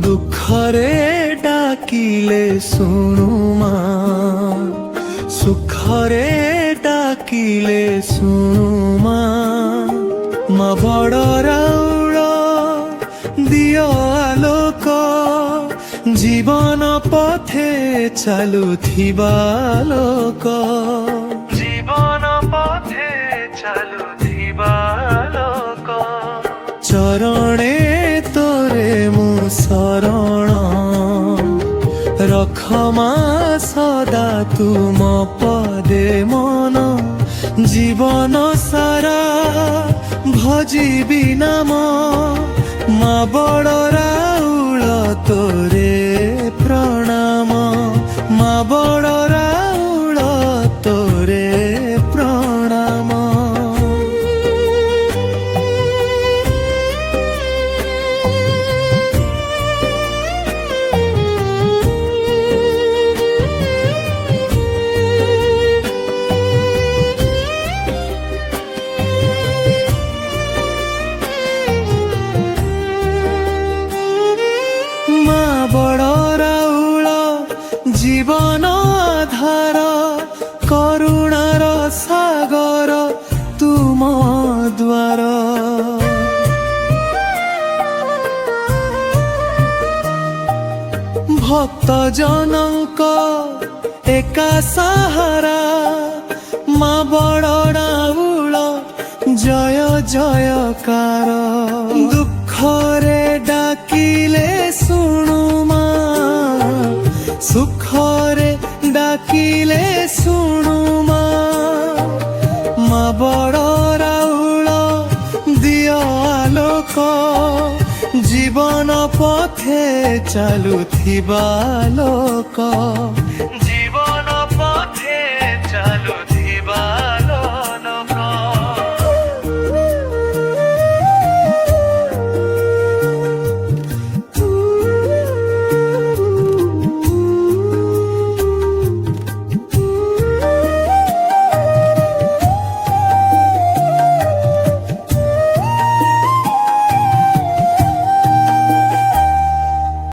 দুঃখরে ডাকিলে শুণু মা, সুখরে ডাকিলে শুণু মা। মা বড় রাউଳ দিଅ আলোକ, জীবন পথে চালুথিবা লোক। জীবন পথে চালুথিবা লোক। চরণে তোরে মু শରଣ, ରଖ ମା ସଦା ତୁମ ପଦେ ମନ। ଜୀବନ ସାରା ଭଜିବି ନାମ, ମା ବଡ଼ ରାଉଳ ତୋରେ ପ୍ରଣାମ। ମା ବଡ଼ ରାଉଳ ତୋରେ ପ୍ରଣାମ। বড় রাউଳ জীবন আধার, করুণার সাগর তুম দ্বার। ভক্ত জনଙ୍କ একা সাহারা, মা বড় রাউଳ জয় জয়কার। দুঃখরে ডাকিলে শুণু মা, সুখরে ডাকিলে শুণু মা। মা বড় রাউଳ দিଅ আলোক, জীবন পথে চালুথিবা লোক।